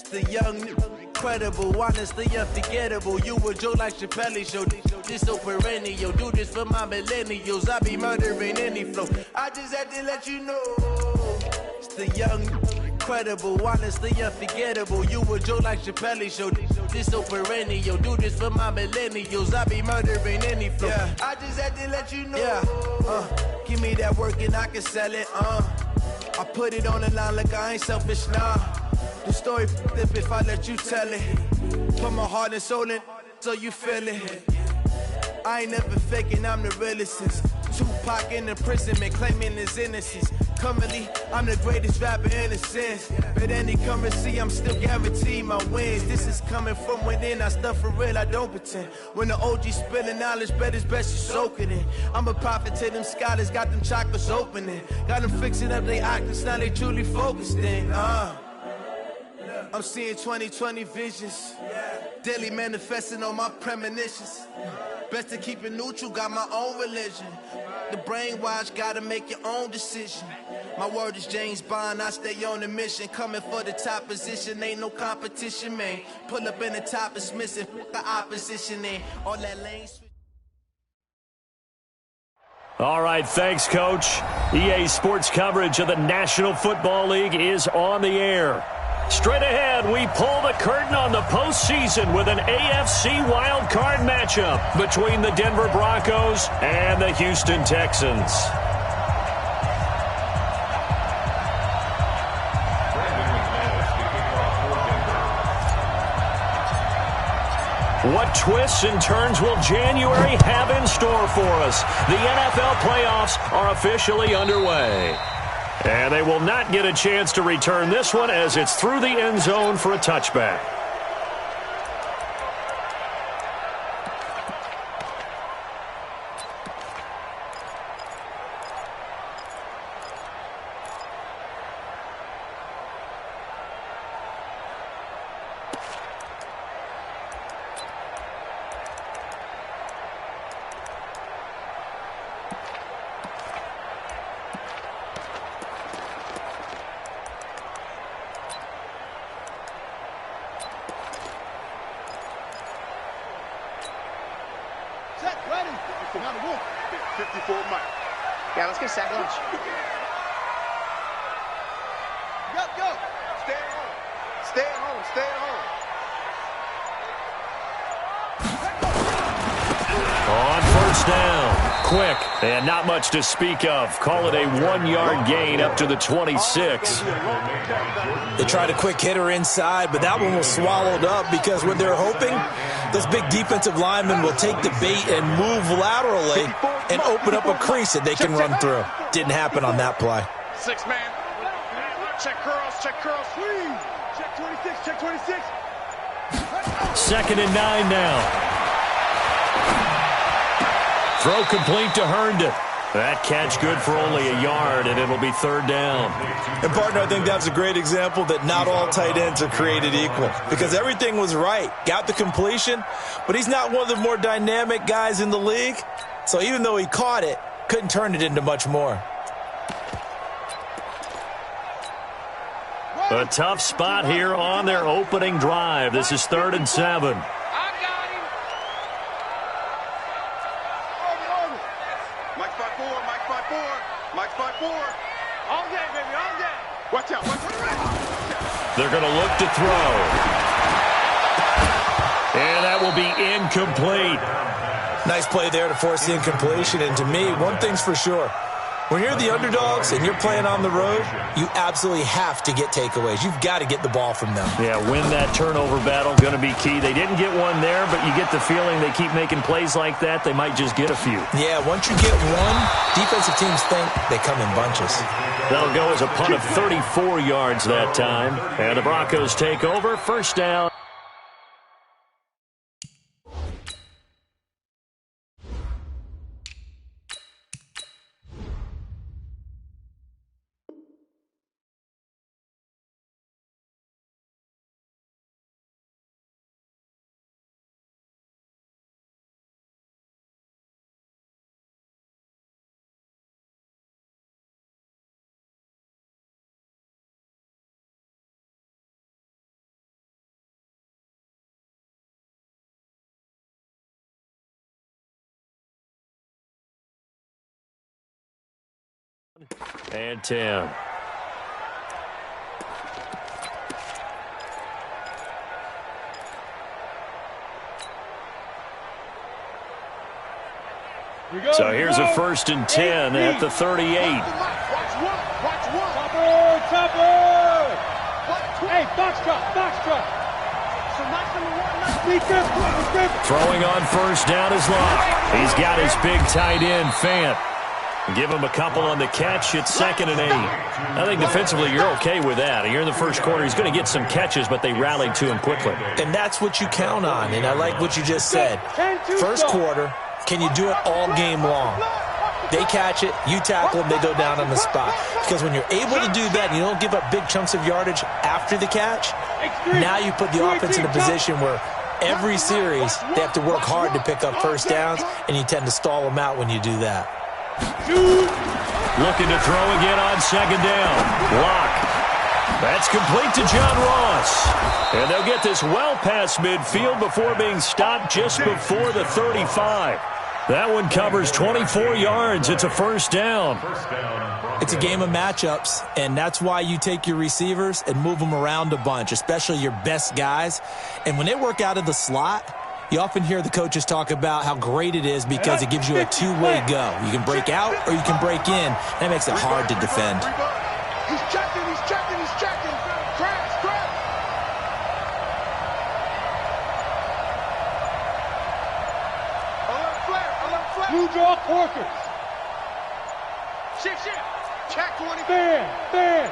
The young, incredible, honestly unforgettable. You a joke like Chappelle Show. This so perennial. Do this for my millennials. I be murdering any flow. I just had to let you know. It's the young, incredible, honestly unforgettable. You a joke like Chappelle Show. This so perennial. Do this for my millennials. I be murdering any flow. Yeah. I just had to let you know. Yeah. Give me that work and I can sell it. I put it on the line like I ain't selfish, nah. The story flip if I let you tell it. Put my heart and soul in so you feel it. I ain't never faking, I'm the realest since Tupac in imprisonment, claiming his innocence. Currently, I'm the greatest rapper in a sense. But any currency, I'm still guaranteed my wins. This is coming from within, I stuff for real, I don't pretend. When the OG spilling knowledge, bet it's best you soak it in. I'm a prophet to them scholars, got them chakras opening. Got them fixing up they octaves, now they truly focused in. I'm seeing 2020 visions. Daily manifesting on my premonitions. Best to keep it neutral, got my own religion. The brainwash, gotta make your own decision. My word is James Bond, I stay on the mission. Coming for the top position, ain't no competition, man. Pull up in the top, it's missing, the opposition in. All that lane switch. All right, thanks, Coach. EA Sports coverage of the National Football League is on the air. Straight ahead, we pull the curtain on the postseason with an AFC wildcard matchup between the Denver Broncos and the Houston Texans. What twists and turns will January have in store for us? The NFL playoffs are officially underway. And they will not get a chance to return this one as it's through the end zone for a touchback. Yeah, let's get sack lunch. Go. Stay at home. Stay at home. Stay at home. On first down. Quick and not much to speak of. Call it a 1-yard gain up to the 26. They tried a quick hitter inside, but that one was swallowed up because what they're hoping, those big defensive linemen will take the bait and move laterally and open up a crease that they can run through. Didn't happen on that play. 6-man. Check curls. Check 26. Check 26. 2nd and 9 now. Throw complete to Herndon. That catch good for only a yard, and it'll be 3rd down. And, partner, I think that's a great example that not all tight ends are created equal because everything was right. Got the completion, but he's not one of the more dynamic guys in the league. So even though he caught it, couldn't turn it into much more. A tough spot here on their opening drive. This is 3rd and 7. Mike 5-4. All day, baby, all day. Watch out. They're going to look to throw. And that will be incomplete. Nice play there to force the incompletion. And to me, one thing's for sure. When you're the underdogs and you're playing on the road, you absolutely have to get takeaways. You've got to get the ball from them. Yeah, win that turnover battle, going to be key. They didn't get one there, but you get the feeling they keep making plays like that, they might just get a few. Yeah, once you get one, defensive teams think they come in bunches. That'll go as a punt of 34 yards that time. And the Broncos take over, 1st down. And 10. So here's a 1st and 10 at the 38. Watch one. Topper. Hey, box truck. So nice number 1. Throwing on 1st down is Locke. He's got his big tight end, Fant. Give him a couple on the catch. It's 2nd and 8. I think defensively you're okay with that. Here in the first quarter, he's going to get some catches, but they rallied to him quickly. And that's what you count on, and I like what you just said. First quarter, can you do it all game long? They catch it, you tackle them, they go down on the spot. Because when you're able to do that and you don't give up big chunks of yardage after the catch, now you put the offense in a position where every series they have to work hard to pick up 1st downs, and you tend to stall them out when you do that. Looking to throw again on 2nd down. Locke. That's complete to John Ross. And they'll get this well past midfield before being stopped just before the 35. That one covers 24 yards. It's a 1st down. It's a game of matchups, and that's why you take your receivers and move them around a bunch, especially your best guys. And when they work out of the slot, you often hear the coaches talk about how great it is because it gives you a two-way go. You can break out or you can break in. That makes it hard to defend. He's checking. Crash. Alert flare. Blue draw quarters. Shift. Check 20. Fan.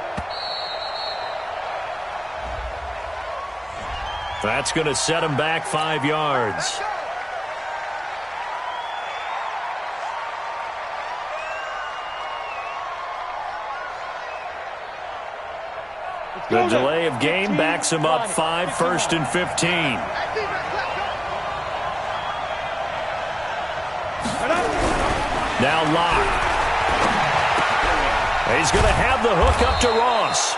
That's going to set him back 5 yards. The delay of game backs him up 5, 1st and 15. Now Locke. He's going to have the hook up to Ross.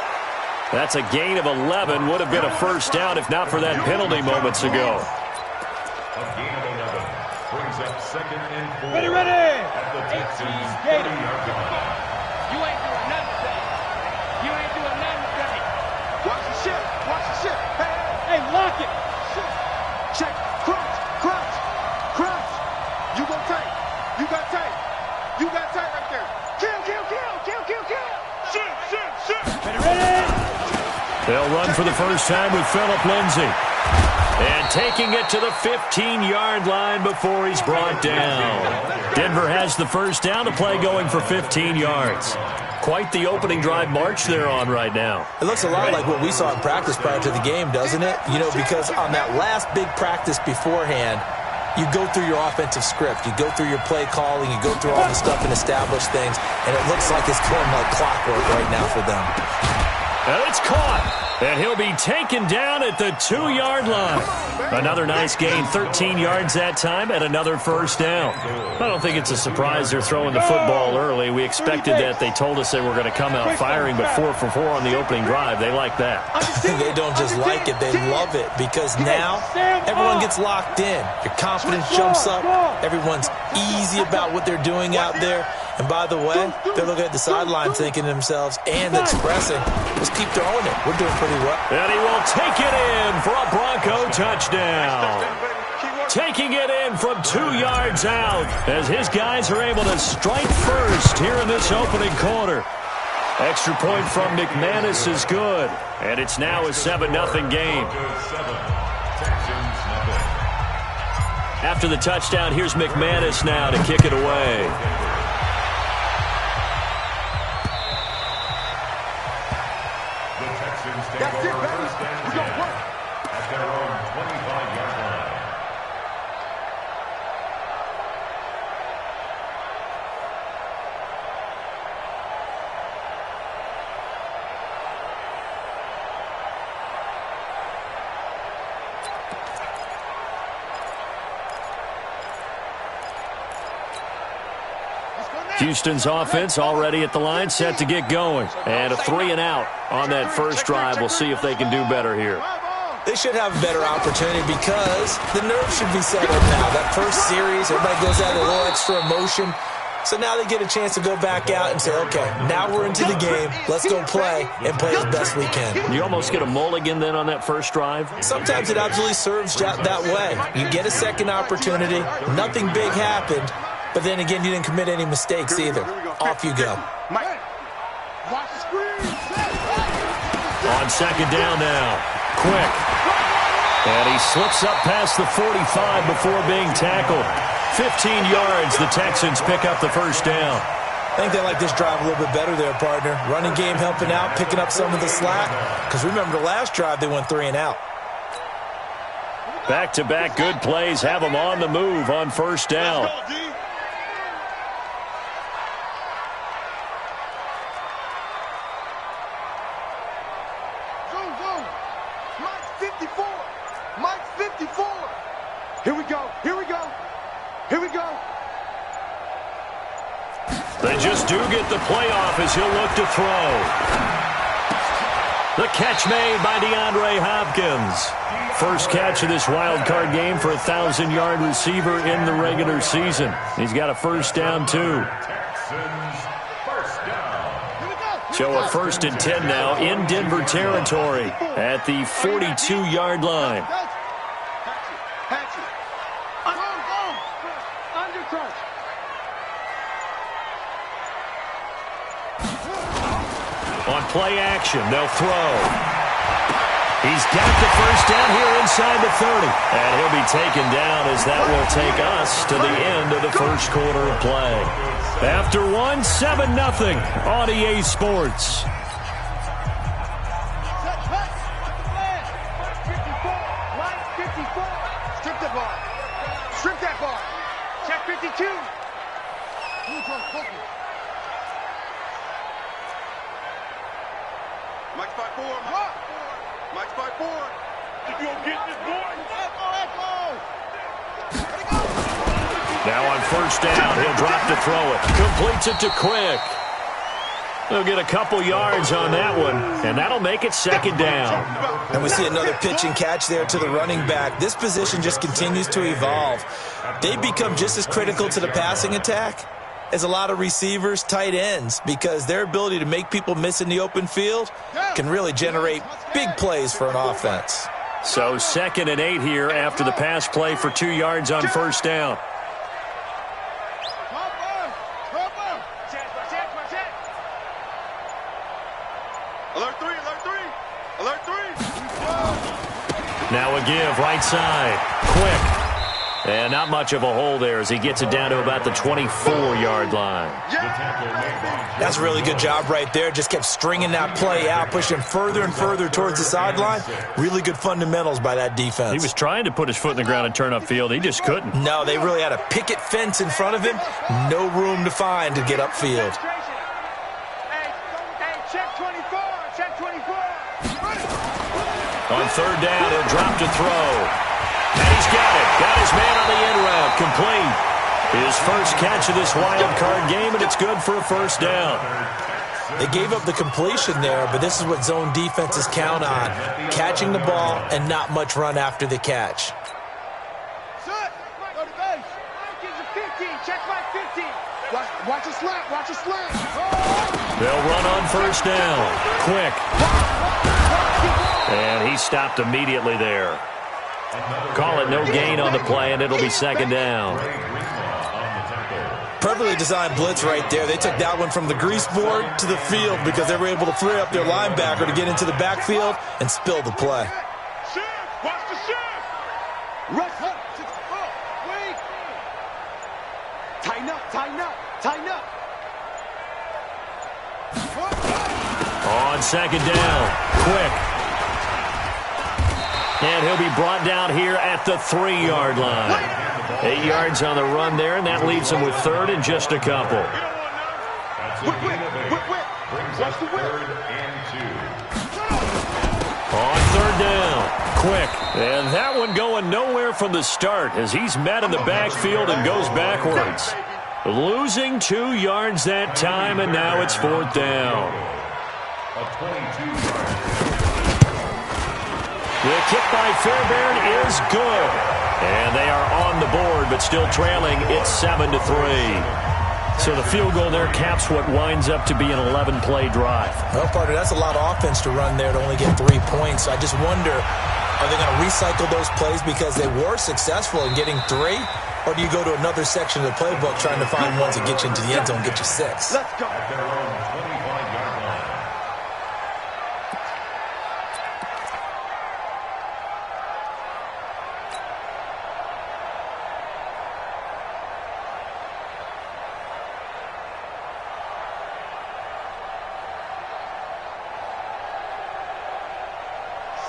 That's a gain of 11. Would have been a 1st down if not for that penalty moments ago. A gain of 11 brings up 2nd and 4. Ready. At the Texans' 30-yard line. You ain't doing nothing today. Watch the ship. Hey, lock it. Check. Crunch. You gon' take. You got tape right there. Kill. Shit. Ready. They'll run for the first time with Phillip Lindsay. And taking it to the 15-yard line before he's brought down. Denver has the 1st down to play going for 15 yards. Quite the opening drive march they're on right now. It looks a lot like what we saw in practice prior to the game, doesn't it? You know, because on that last big practice beforehand, you go through your offensive script. You go through your play calling. You go through all the stuff and establish things. And it looks like it's going like clockwork right now for them. And it's caught. And he'll be taken down at the 2-yard line. Another nice gain, 13 yards that time, and another 1st down. I don't think it's a surprise they're throwing the football early. We expected that. They told us they were going to come out firing, but 4 for 4 on the opening drive. They like that. They don't just like it, they love it, because now everyone gets locked in. Your confidence jumps up. Everyone's easy about what they're doing out there. And by the way, they're looking at the sideline thinking to themselves and expressing, let's keep throwing it. We're doing pretty well. And he will take it in for a Bronco touchdown. Taking it in from 2 yards out as his guys are able to strike first here in this opening quarter. Extra point from McManus is good. And it's now a 7-0 game. After the touchdown, here's McManus now to kick it away. That's it, baby. We're going to work. At their own 25-yard line. Houston's offense already at the line, set to get going. And a 3-and-out on that first drive. We'll see if they can do better here. They should have a better opportunity because the nerves should be settled now. That first series, everybody goes out a little extra emotion. So now they get a chance to go back out and say, okay, now we're into the game. Let's go play and play as best we can. You almost get a mulligan then on that first drive? Sometimes it absolutely serves that way. You get a second opportunity. Nothing big happened. But then again, you didn't commit any mistakes either. Off you go. On second down now. Quick. And he slips up past the 45 before being tackled. 15 yards, the Texans pick up the first down. I think they like this drive a little bit better there, partner. Running game helping out, picking up some of the slack. Because remember the last drive, they went 3 and out. Back-to-back good plays have them on the move on first down. Here we go. Here we go. Here we go. They just do get the playoff as he'll look to throw. The catch made by DeAndre Hopkins. First catch of this wild card game for a 1,000-yard receiver in the regular season. He's got a first down, too. So a 1st and 10 now in Denver territory at the 42-yard line. On play action, they'll throw. He's got the first down here inside the 30. And he'll be taken down as that will take us to the end of the first quarter of play. After 1-7-0 on EA Sports. Strip that ball. Strip that ball. Check 52. Mike's 5-4. Mike's 5-4. If you don't get this boy. Now on first down, he'll drop to throw it. Completes it to Quick. They'll get a couple yards on that one, and that'll make it second down. And we see another pitch and catch there to the running back. This position just continues to evolve. They become just as critical to the passing attack as a lot of receivers, tight ends, because their ability to make people miss in the open field can really generate big plays for an offense. So 2nd and 8 here after the pass play for 2 yards on first down. Alert 3, alert 3, alert 3. Now a give, right side. Quick. And not much of a hole there as he gets it down to about the 24-yard line. That's a really good job right there. Just kept stringing that play out, pushing further and further towards the sideline. Really good fundamentals by that defense. He was trying to put his foot in the ground and turn upfield. He just couldn't. No, they really had a picket fence in front of him. No room to find to get upfield. Check 24, check 24. On third down, he'll drop to throw. And he's got it. Got his man on the end route. Complete. His first catch of this wild card game, and it's good for a first down. They gave up the completion there, but this is what zone defenses count on. Catching the ball and not much run after the catch. Go to base. Gives a 15. Check my 15. Watch a slant. Watch a slant. They'll run on first down. Quick. And he stopped immediately there. Call it no gain on the play, and it'll be second down. Perfectly designed blitz right there. They took that one from the grease board to the field because they were able to free up their linebacker to get into the backfield and spill the play. Shift. Watch the shift. Rush. Wait. Tighten up. Tighten up. Tighten up. On second down. Quick. And he'll be brought down here at the 3-yard line. 8 yards on the run there, and that leaves him with third and just a couple. On third down, Quick. And that one going nowhere from the start as he's met in the backfield and goes backwards. Losing 2 yards that time, and now it's fourth down. The kick by Fairbairn is good. And they are on the board, but still trailing. It's 7-3. So the field goal there caps what winds up to be an 11-play drive. Well, partner, that's a lot of offense to run there to only get 3 points. I just wonder, are they going to recycle those plays because they were successful in getting 3? Or do you go to another section of the playbook trying to find ones that get you into the end zone, get you 6? Let's go. At their own 25-yard line.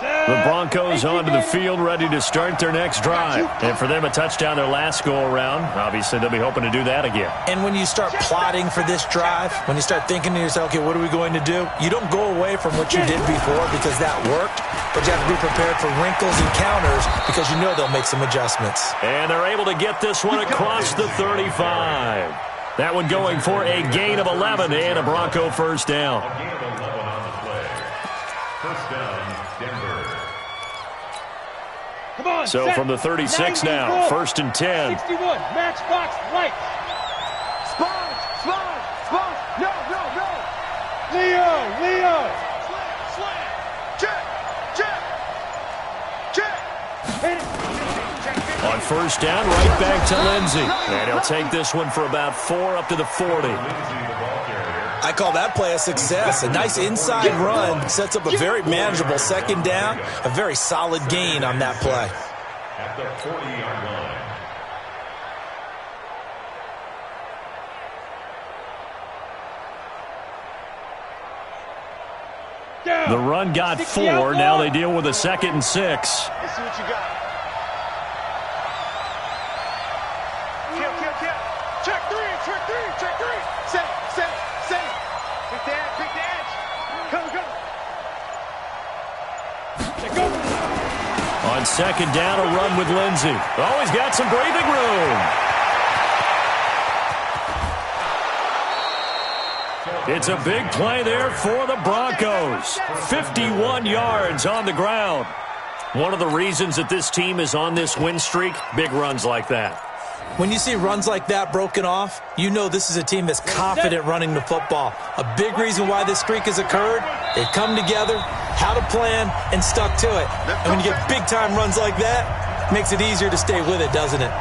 The Broncos onto the field, ready to start their next drive. And for them, a touchdown their last go-around. Obviously, they'll be hoping to do that again. And when you start plotting for this drive, when you start thinking to yourself, okay, what are we going to do? You don't go away from what you did before because that worked, but you have to be prepared for wrinkles and counters because you know they'll make some adjustments. And they're able to get this one across the 35. That one going for a gain of 11 and a Bronco first down. A gain of 11 on the play. First down, Denver. Come on, So set. from the 36 now, 1st and 10. 61, matchbox, right. Sponge, sponge, sponge. No. Leo. Slam. Check. Hit it. On first down, right back to Lindsey. And he'll take this one for about 4 up to the 40. I call that play a success. A nice inside run sets up a very manageable second down, a very solid gain on that play. At the 40-yard line. The run got 4. Now they deal with a 2nd and 6. Let's see what you got. Kill. Check three. Set. Pick the edge. Go. On 2nd down, a run with Lindsey. Oh, he's got some breathing room. It's a big play there for the Broncos. 51 yards on the ground. One of the reasons that this team is on this win streak, big runs like that. When you see runs like that broken off, you know this is a team that's confident running the football. A big reason why this streak has occurred, they've come together, had a plan, and stuck to it. And when you get big-time runs like that, it makes it easier to stay with it, doesn't it?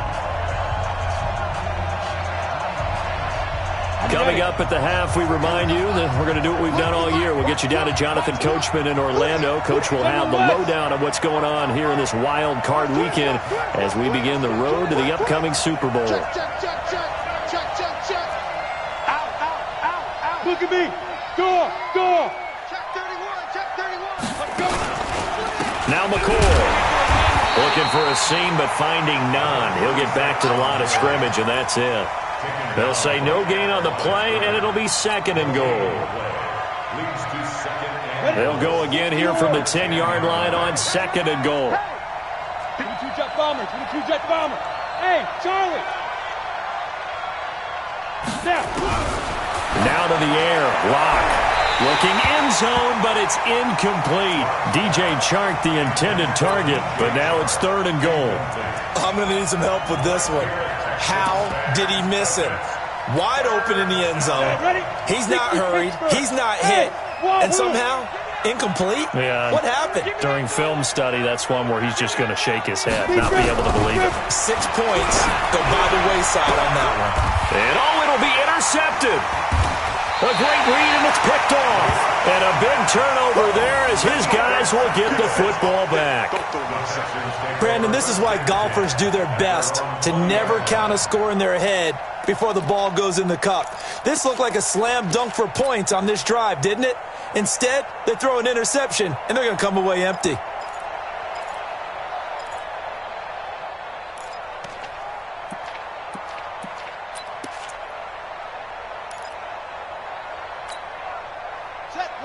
Coming up at the half, we remind you that we're going to do what we've done all year. We'll get you down to Jonathan Coachman in Orlando. Coach will have the lowdown of what's going on here in this wild card weekend as we begin the road to the upcoming Super Bowl. Check. Out. Look at me. Go. Check 31. Let's go. Now McCoy looking for a seam but finding none. He'll get back to the line of scrimmage, and that's it. They'll say no gain on the play, and it'll be 2nd and goal. They'll go again here from the 10-yard line on 2nd and goal. 22 jet bombers. Hey, Charlie. Now to the air. Lock. Looking end zone, but it's incomplete. DJ Chark, the intended target, but now it's 3rd and goal. I'm going to need some help with this one. How did he miss it? Wide open in the end zone. He's not hurried. He's not hit. And somehow, incomplete? Yeah. What happened? During film study, that's one where he's just going to shake his head, not be able to believe it. 6 points go by the wayside on that one. And it'll be intercepted. A great read, and it's picked off. And a big turnover there as his guys will get the football back. Brandon, this is why golfers do their best to never count a score in their head before the ball goes in the cup. This looked like a slam dunk for points on this drive, didn't it? Instead, they throw an interception, and they're going to come away empty.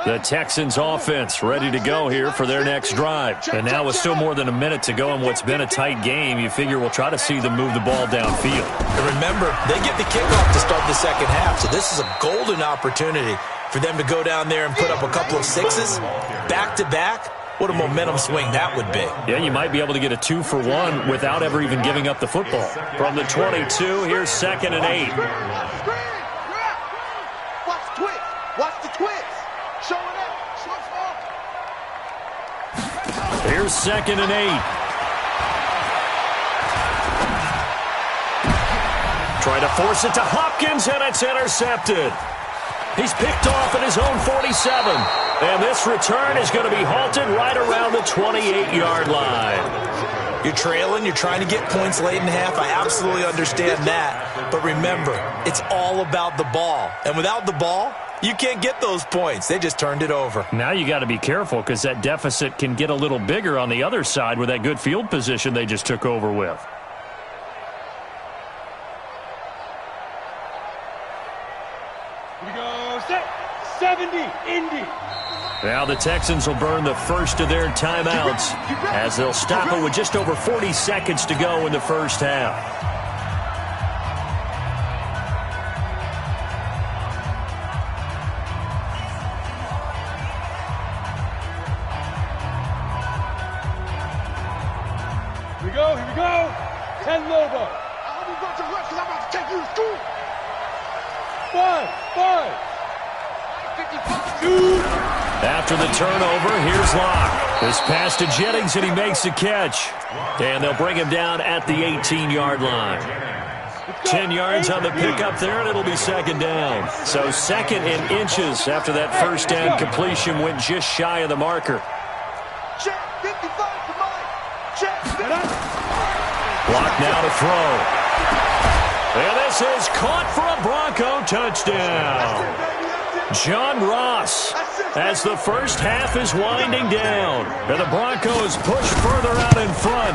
The Texans offense ready to go here for their next drive. And now with still more than a minute to go in what's been a tight game, you figure we'll try to see them move the ball downfield. And remember, they get the kickoff to start the second half, so this is a golden opportunity for them to go down there and put up a couple of 6s back-to-back. What a momentum swing that would be. Yeah, you might be able to get a 2-for-1 without ever even giving up the football. From the 22, here's 2nd and 8. Here's 2nd and 8. Trying to force it to Hopkins, and it's intercepted. He's picked off at his own 47. And this return is going to be halted right around the 28-yard line. You're trailing, you're trying to get points late in the half. I absolutely understand that. But remember, it's all about the ball. And without the ball, you can't get those points. They just turned it over. Now you got to be careful because that deficit can get a little bigger on the other side with that good field position they just took over with. Here we go. Set. 70. Indy. Now the Texans will burn the first of their timeouts as they'll stop it with just over 40 seconds to go in the first half. Here we go. Here we go. 10 Lobo. I hope you got your rush because I'm about to take you to school. 5. 2. After the turnover, here's Locke. This pass to Jennings, and he makes the catch. And they'll bring him down at the 18-yard line. 10 yards on the pickup there, and it'll be 2nd down. So 2nd and inches after that first down completion went just shy of the marker. Check. 55 for mine. Check. Block now to throw. And this is caught for a Bronco touchdown. John Ross, as the first half is winding down, and the Broncos push further out in front.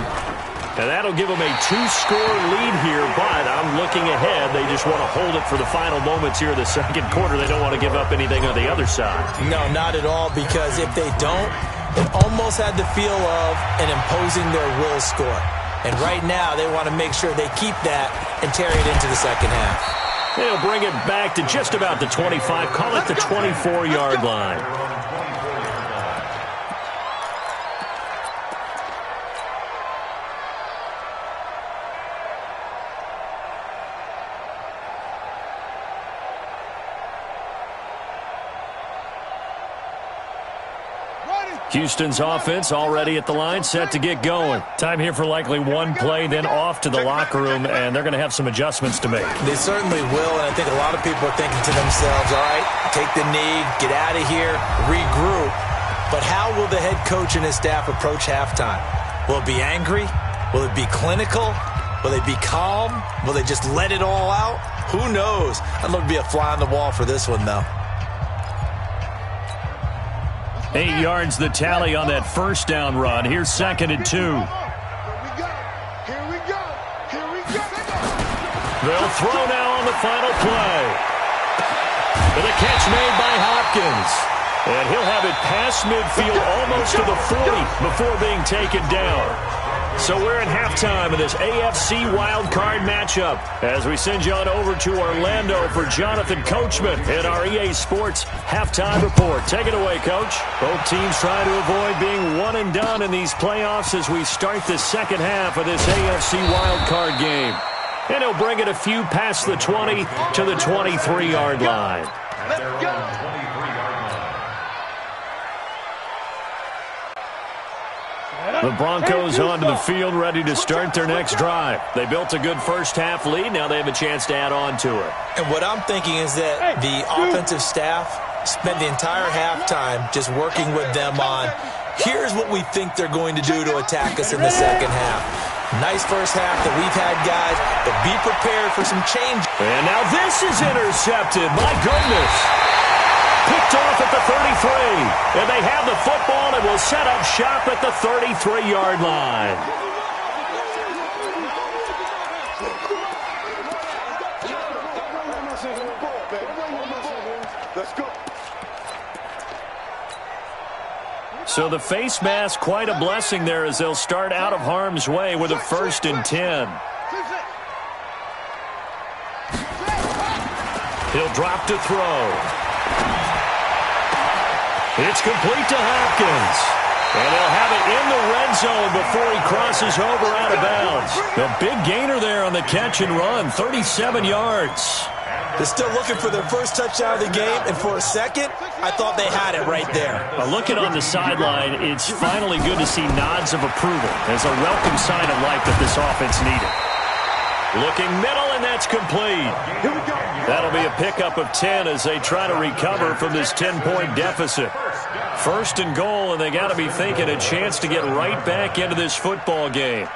And that'll give them a 2-score lead here, but I'm looking ahead. They just want to hold it for the final moments here of the second quarter. They don't want to give up anything on the other side. No, not at all, because if they don't, it almost had the feel of an imposing their will score. And right now, they want to make sure they keep that and carry it into the second half. They'll bring it back to just about the 25, call it the 24-yard line. Houston's offense already at the line, set to get going. Time here for likely one play, then off to the locker room, and they're going to have some adjustments to make. They certainly will, and I think a lot of people are thinking to themselves, all right, take the knee, get out of here, regroup. But how will the head coach and his staff approach halftime? Will it be angry? Will it be clinical? Will they be calm? Will they just let it all out? Who knows? I'd love to be a fly on the wall for this one, though. 8 yards the tally on that first down run. Here's 2nd and 2. Here we go. They'll throw now on the final play. And the catch made by Hopkins. And he'll have it past midfield almost to the 40 before being taken down. So we're at halftime of this AFC wildcard matchup as we send you on over to Orlando for Jonathan Coachman in our EA Sports halftime report. Take it away, Coach. Both teams trying to avoid being one and done in these playoffs as we start the second half of this AFC wildcard game. And he'll bring it a few past the 20 to the 23-yard line. Let's go. The Broncos onto the field, ready to start their next drive. They built a good first-half lead. Now they have a chance to add on to it. And what I'm thinking is that the offensive staff spent the entire halftime just working with them on, here's what we think they're going to do to attack us in the second half. Nice first half that we've had, guys, but be prepared for some change. And now this is intercepted. My goodness. Picked off at the 33. And they have the football and will set up shop at the 33-yard line. Let's go. So the face mask, quite a blessing there as they'll start out of harm's way with a 1st and 10. He'll drop to throw. It's complete to Hopkins. And they'll have it in the red zone before he crosses over out of bounds. The big gainer there on the catch and run, 37 yards. They're still looking for their first touchdown of the game, and for a second, I thought they had it right there. Looking on the sideline, it's finally good to see nods of approval as a welcome sign of life that this offense needed. Looking middle, and that's complete. That'll be a pickup of 10 as they try to recover from this 10-point deficit. First and goal, and they got to be thinking a chance to get right back into this football game.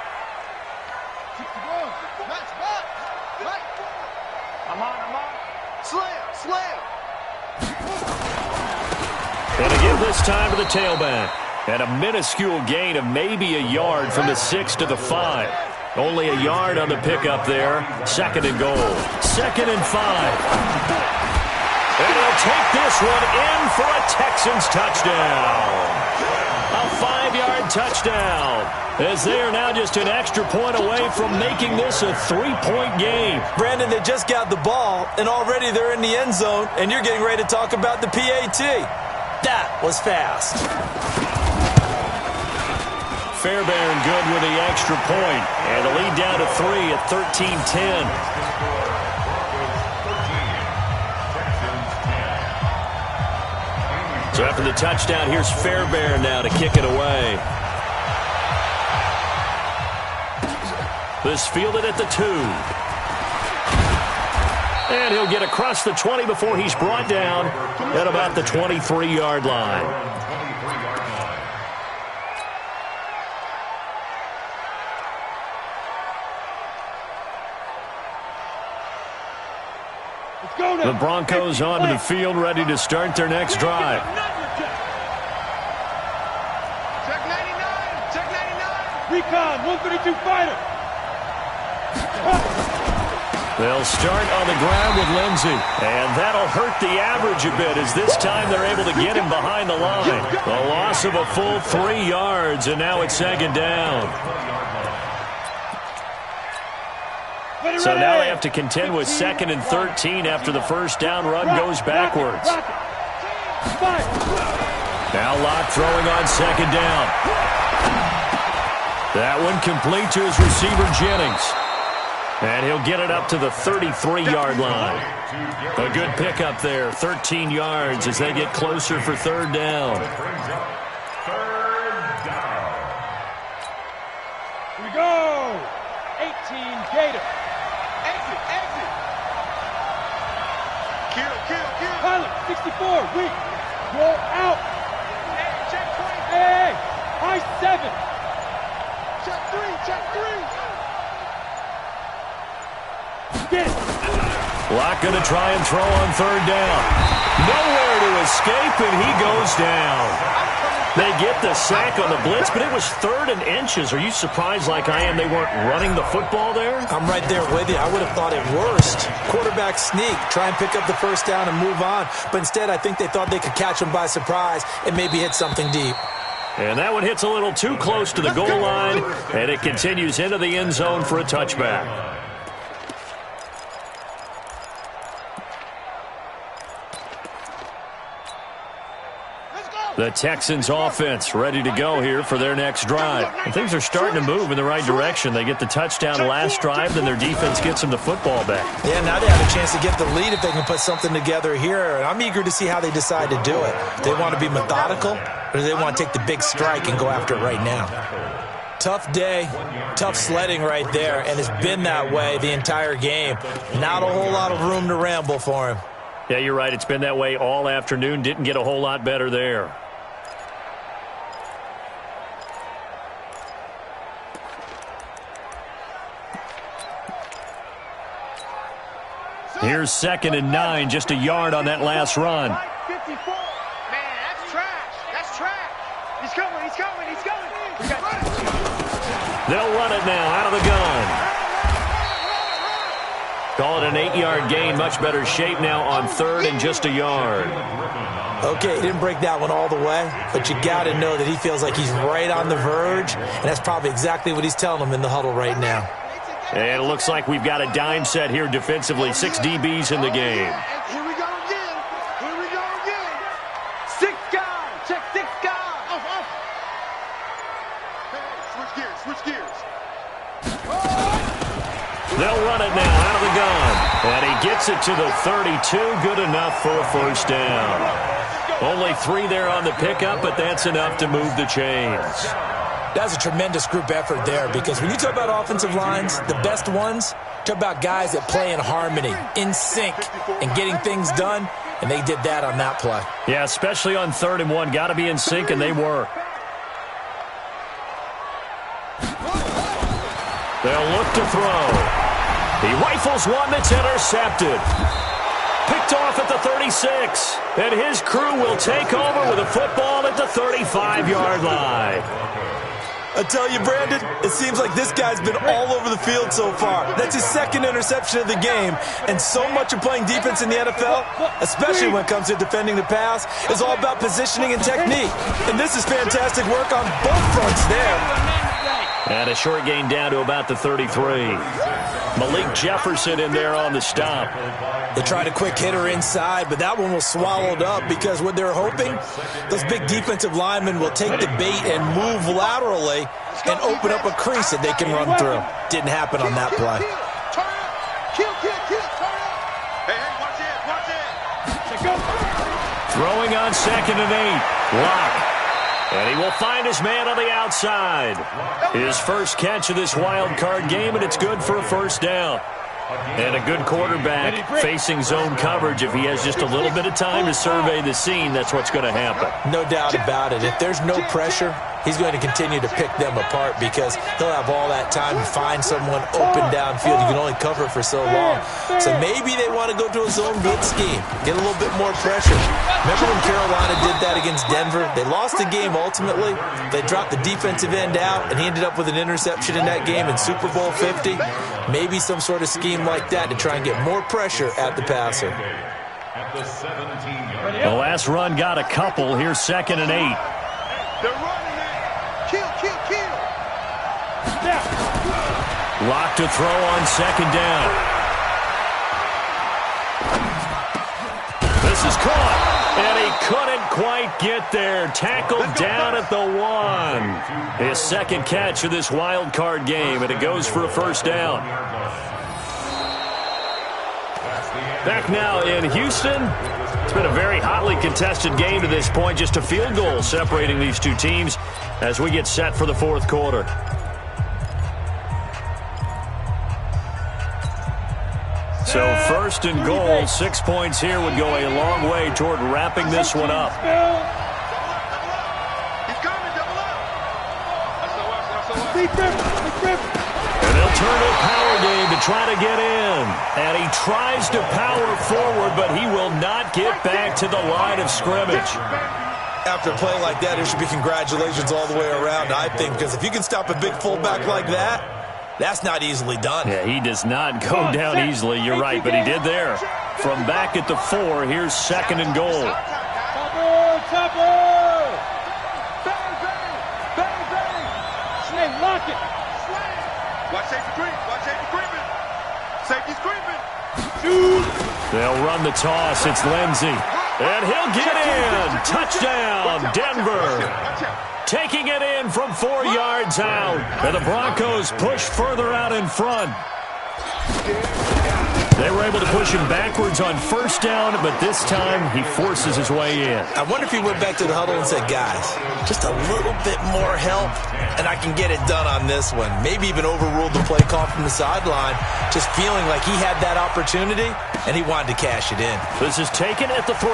And again this time to the tailback. And a minuscule gain of maybe a yard from the 6 to the 5. Only a yard on the pickup there. Second and goal. 2nd and 5. And he'll take this one in for a Texans touchdown. A 5-yard touchdown. As they are now just an extra point away from making this a 3-point game. Brandon, they just got the ball, and already they're in the end zone, and you're getting ready to talk about the PAT. That was fast. Fairbairn good with the extra point. And the lead down to 3 at 13-10. So after the touchdown, here's Fairbairn now to kick it away. This fielded at the 2. And he'll get across the 20 before he's brought down at about the 23-yard line. The Broncos onto the field, ready to start their next drive. Check 99. Check 99. Recon, 132 fighter. They'll start on the ground with Lindsey. And that'll hurt the average a bit as this time they're able to get him behind the line. The loss of a full 3 yards, and now it's 2nd down. So now they have to contend with 2nd and 13 after the first down run goes backwards. Now Locke throwing on 2nd down. That one complete to his receiver, Jennings. And he'll get it up to the 33-yard line. A good pickup there, 13 yards as they get closer for 3rd down. Here we go. 18 Gator. Exit. Kill. Pilot, 64, weak. Roll out. Check 20. Hey, high 7. Check 3. Get it. Locke going to try and throw on 3rd down. Nowhere to escape, and he goes down. They get the sack on the blitz, but it was 3rd and inches. Are you surprised like I am they weren't running the football there? I'm right there with you. I would have thought at worst. Quarterback sneak, try and pick up the first down and move on. But instead, I think they thought they could catch him by surprise and maybe hit something deep. And that one hits a little too close to the goal line, and it continues into the end zone for a touchback. The Texans offense ready to go here for their next drive. And things are starting to move in the right direction. They get the touchdown last drive, then their defense gets them the football back. Yeah, now they have a chance to get the lead if they can put something together here. And I'm eager to see how they decide to do it. They want to be methodical, or do they want to take the big strike and go after it right now? Tough day, tough sledding right there, and it's been that way the entire game. Not a whole lot of room to ramble for him. Yeah, you're right. It's been that way all afternoon. Didn't get a whole lot better there. Here's 2nd and 9, just a yard on that last run. 54. Man, that's trash. He's coming. They'll run it now out of the gun. Call it an 8-yard gain. Much better shape now on 3rd and just a yard. Okay, he didn't break that one all the way, but you got to know that he feels like he's right on the verge, and that's probably exactly what he's telling them in the huddle right now. And it looks like we've got a dime set here defensively. 6 DBs in the game. Here we go again. 6 guys. Check 6 guys. Off. Hey, switch gears. They'll run it now out of the gun. And he gets it to the 32. Good enough for a first down. Only 3 there on the pickup, but that's enough to move the chains. That's a tremendous group effort there, because when you talk about offensive lines, the best ones, talk about guys that play in harmony, in sync, and getting things done, and they did that on that play. Yeah, especially on 3rd and 1. Got to be in sync, and they were. They'll look to throw. He rifles one that's intercepted. Picked off at the 36. And his crew will take over with a football at the 35-yard line. I tell you, Brandon, it seems like this guy's been all over the field so far. That's his 2nd interception of the game. And so much of playing defense in the NFL, especially when it comes to defending the pass, is all about positioning and technique. And this is fantastic work on both fronts there. And a short gain down to about the 33. Malik Jefferson in there on the stop. They tried a quick hitter inside, but that one was swallowed up, because what they're hoping, those big defensive linemen will take the bait and move laterally and open up a crease that they can run through. Didn't happen on that play. Throwing on 2nd and 8. Lock. And he will find his man on the outside. His first catch of this wild card game, and it's good for a first down. And a good quarterback facing zone coverage. If he has just a little bit of time to survey the scene, that's what's going to happen. No doubt about it. If there's no pressure, he's going to continue to pick them apart, because he'll have all that time to find someone open downfield. You can only cover for so long. So maybe they want to go to a zone blitz scheme, get a little bit more pressure. Remember when Carolina did that against Denver? They lost the game ultimately. They dropped the defensive end out, and he ended up with an interception in that game in Super Bowl 50. Maybe some sort of scheme like that to try and get more pressure at the passer. The last run got a couple. Here's 2nd and 8. They're running it. Kill. Lock to throw on 2nd down. This is caught, and he couldn't quite get there. Tackled down at the 1. His 2nd catch of this wild card game, and it goes for a first down. Back now in Houston. It's been a very hotly contested game to this point. Just a field goal separating these two teams as we get set for the 4th quarter. So 1st and goal, 6 points here would go a long way toward wrapping this one up. And they'll turn to a power game to try to get in. And he tries to power forward, but he will not get back to the line of scrimmage. After a play like that, there should be congratulations all the way around, I think, because if you can stop a big fullback like that, that's not easily done. Yeah, he does not go down easily. You're right, but he did there. From back at the 4, here's 2nd and goal. Lock it. Watch safety creep. Watch safety creeping. Safety's creeping. Shoot. They'll run the toss. It's Lindsey. And he'll get in. Touchdown, Denver. Taking it in from 4 yards out. And the Broncos push further out in front. They were able to push him backwards on 1st down, but this time he forces his way in. I wonder if he went back to the huddle and said, guys, just a little bit more help, and I can get it done on this one. Maybe even overruled the play call from the sideline, just feeling like he had that opportunity, and he wanted to cash it in. This is taken at the 3.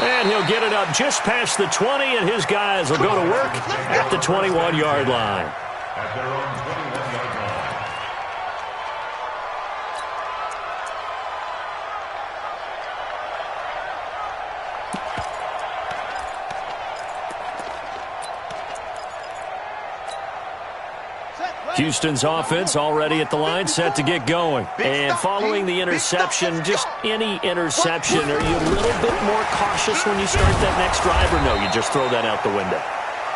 And he'll get it up just past the 20, and his guys will go to work at the 21-yard line. At their own 21-yard line. Houston's offense already at the line, set to get going. And following the interception, just any interception, are you a little bit more cautious when you start that next drive, or no, you just throw that out the window?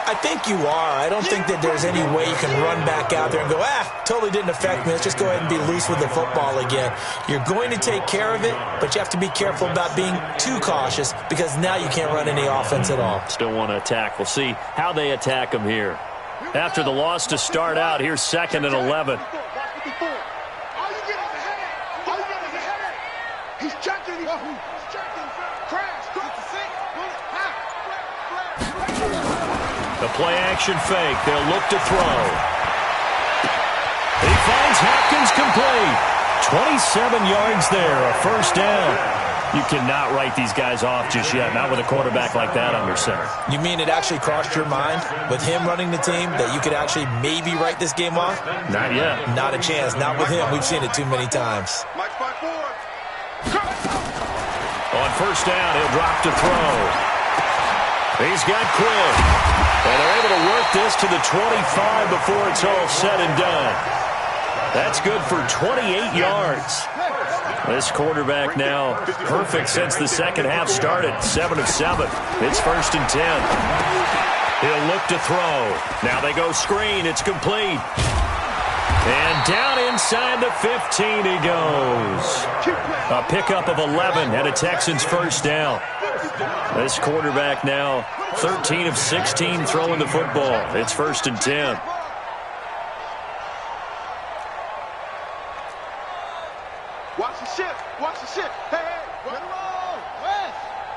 I think you are. I don't think that there's any way you can run back out there and go, totally didn't affect me. Let's just go ahead and be loose with the football again. You're going to take care of it, but you have to be careful about being too cautious because now you can't run any offense at all. Still want to attack. We'll see how they attack them here. after the loss to start out. Here's 2nd and 11. He's checking. He's checking. Crash. The play action fake. They'll look to throw. He finds Hopkins complete. 27 yards there, a first down. You cannot write these guys off just yet, not with a quarterback like that under center. You mean it actually crossed your mind with him running the team that you could actually maybe write this game off? Not yet. Not a chance. Not with him. We've seen it too many times. On first down, he'll drop to throw. He's got quick. And they're able to work this to the 25 before it's all said and done. That's good for 28 yards. This quarterback now perfect since the second half started. 7 of 7. It's 1st and 10. He'll look to throw. Now they go screen. It's complete. And down inside the 15 he goes. A pickup of 11 and a Texans first down. This quarterback now 13 of 16 throwing the football. It's 1st and 10. Watch the ship. Watch the ship. Hey, hey.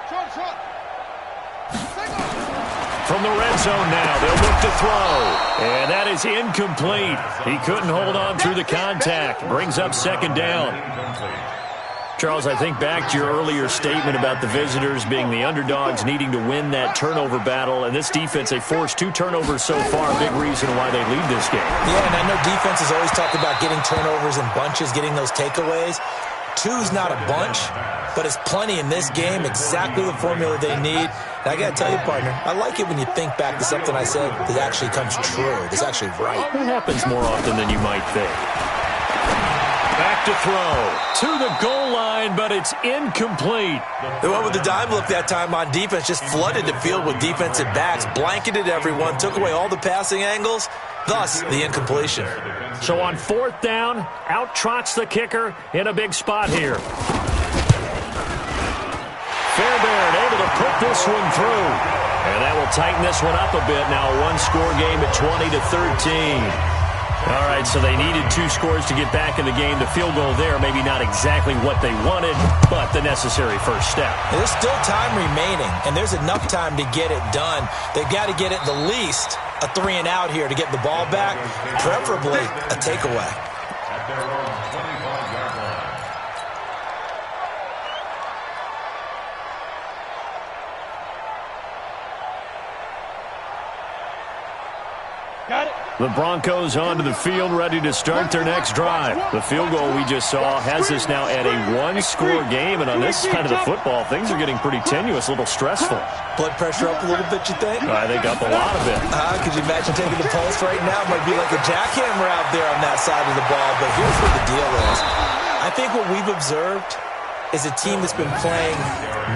Short. From the red zone now, they'll look to throw. And that is incomplete. He couldn't hold on through the contact. Brings up 2nd down. Charles, I think back to your earlier statement about the visitors being the underdogs needing to win that turnover battle. And this defense, they forced 2 turnovers so far. Big reason why they lead this game. Yeah, and I know defenses always talk about getting turnovers in bunches, getting those takeaways. 2's not a bunch, but it's plenty in this game, exactly the formula they need. And I got to tell you, partner, I like it when you think back to something I said that actually comes true. That's actually right. It happens more often than you might think. Back to throw. To the goal line, but it's incomplete. They went with the dime look that time on defense, just flooded the field with defensive backs, blanketed everyone, took away all the passing angles, thus the incompletion. So on 4th down, out trots the kicker in a big spot here. Fairbairn able to put this one through. And that will tighten this one up a bit. Now a 1-score game at 20-13. All right, so they needed 2 scores to get back in the game. The field goal there, maybe not exactly what they wanted, but the necessary first step. There's still time remaining, and there's enough time to get it done. They've got to get at the least a 3 and out here to get the ball back, preferably a takeaway. Got it. The Broncos onto the field, ready to start their next drive. The field goal we just saw has us now at a 1-score game, and on this side of the football, things are getting pretty tenuous, a little stressful. Blood pressure up a little bit, you think? I think up a lot of it. Could you imagine taking the pulse right now? It might be like a jackhammer out there on that side of the ball, but here's what the deal is. I think what we've observed is a team that's been playing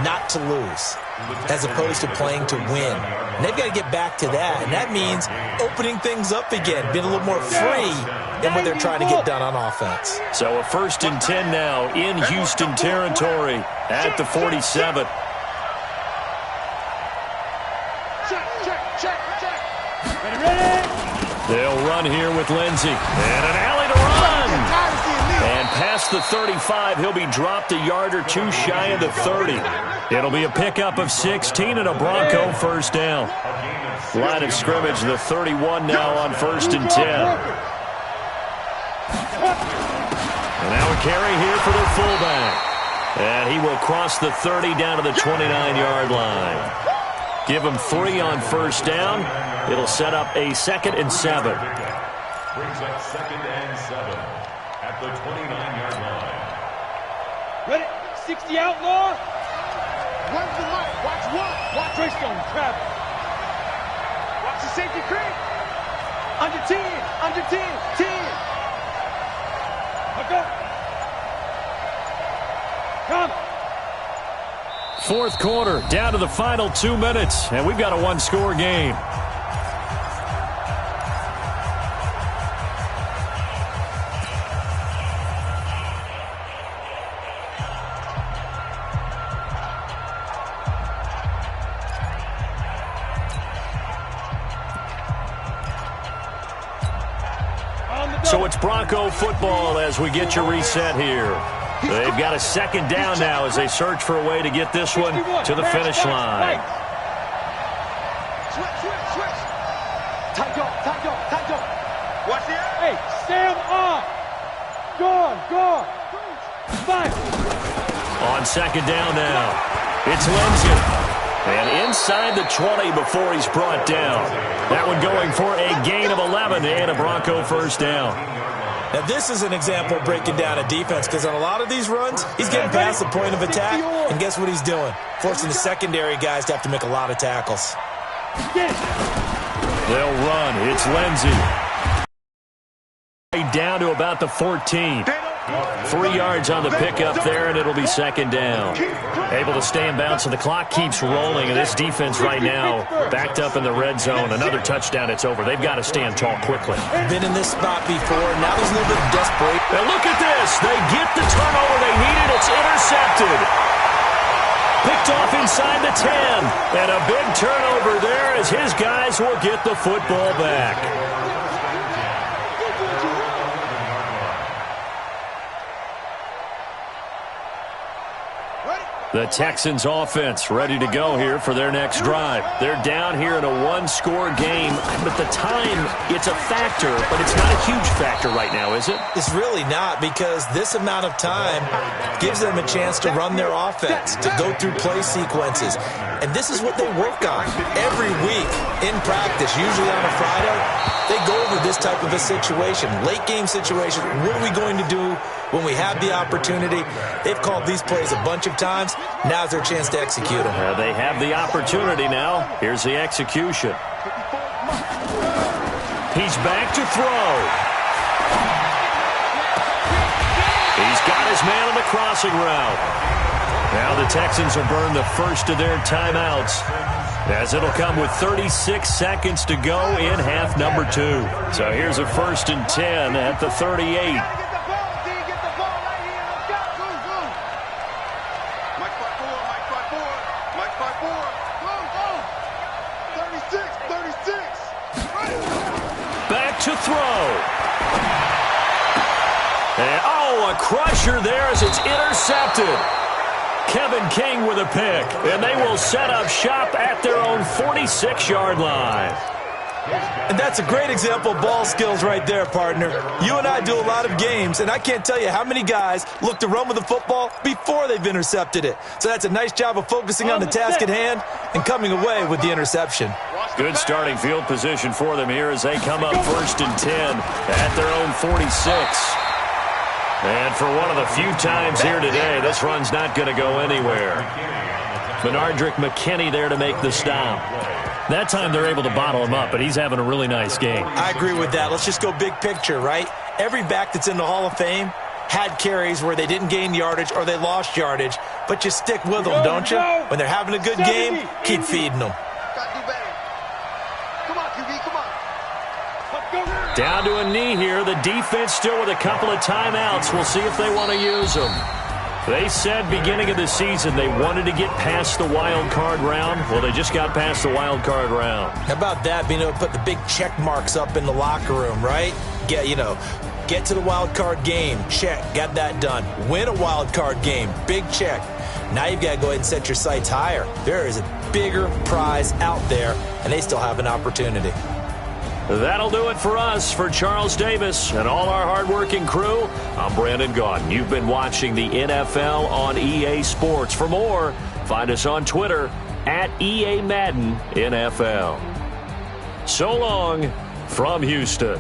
not to lose as opposed to playing to win. And they've got to get back to that, and that means opening things up again, being a little more free in what they're trying to get done on offense. So a 1st and 10 now in Houston territory at the 47. They'll run here with Lindsey. And an alley to run. And past the 35, he'll be dropped a yard or 2 shy of the 30. It'll be a pickup of 16 and a Bronco first down. Line of scrimmage, the 31 now on 1st and 10. And now a carry here for their fullback. And he will cross the 30 down to the 29-yard line. Give him 3 on first down. It'll set up a 2nd and 7. Brings up 2nd and 7 at the 29-yard line. Ready? 60 outlaw. Run the light. Watch one. Watch Greystone travel. Watch the safety creep. Under 10. Under 10. 10. Look up. Come. 4th quarter, down to the final 2 minutes, and we've got a 1-score game. So it's Bronco football as we get you reset here. They've got a second down now as they search for a way to get this one to the finish line. Switch. Tight go. Watch the air. Hey, stand up. Guard. Fight. On second down now, it's Lindsay. And inside the 20 before he's brought down. That one going for a gain of 11 and a Bronco first down. Now, this is an example of breaking down a defense because on a lot of these runs, he's getting past the point of attack, and guess what he's doing? Forcing the secondary guys to have to make a lot of tackles. They'll run. It's Lindsay. Down to about the 14. 3 yards on the pickup there, and it'll be second down. Able to stay in bounds, so the clock keeps rolling, and this defense right now backed up in the red zone. Another touchdown, it's over. They've got to stand tall quickly. Been in this spot before. Now there's a little bit of desperation. And look at this. They get the turnover they needed. It's intercepted. Picked off inside the 10. And a big turnover there as his guys will get the football back. The Texans offense ready to go here for their next drive. They're down here in a one-score game, but the time, it's a factor, but it's not a huge factor right now, is it? It's really not, because this amount of time gives them a chance to run their offense, to go through play sequences. And this is what they work on every week in practice, usually on a Friday. They go over this type of a situation, late game situation. What are we going to do when we have the opportunity? They've called these plays a bunch of times. Now's their chance to execute them. They have the opportunity now. Here's the execution. He's back to throw. He's got his man on the crossing route. Now the Texans will burn the first of their timeouts, as it'll come with 36 seconds to go in half number 2. So here's a 1st and 10 at the 38. Back to throw. And, a crusher there as it's intercepted. Kevin King with a pick, and they will set up shop at their own 46-yard line. And that's a great example of ball skills right there, partner. You and I do a lot of games, and I can't tell you how many guys look to run with the football before they've intercepted it. So that's a nice job of focusing on the task at hand and coming away with the interception. Good starting field position for them here as they come up 1st and 10 at their own 46. And for one of the few times here today, this run's not going to go anywhere. Benardrick McKinney there to make the stop. That time they're able to bottle him up, but he's having a really nice game. I agree with that. Let's just go big picture, right? Every back that's in the Hall of Fame had carries where they didn't gain yardage or they lost yardage, but you stick with them, don't you? When they're having a good game, keep feeding them. Down to a knee here. The defense still with a couple of timeouts. We'll see if they want to use them. They said beginning of the season they wanted to get past the wild card round. Well, they just got past the wild card round. How about that, being able to put the big check marks up in the locker room, right? Get to the wild card game. Check. Got that done. Win a wild card game. Big check. Now you've got to go ahead and set your sights higher. There is a bigger prize out there, and they still have an opportunity. That'll do it for us. For Charles Davis and all our hardworking crew, I'm Brandon Gaudin. You've been watching the NFL on EA Sports. For more, find us on Twitter at EA Madden NFL. So long from Houston.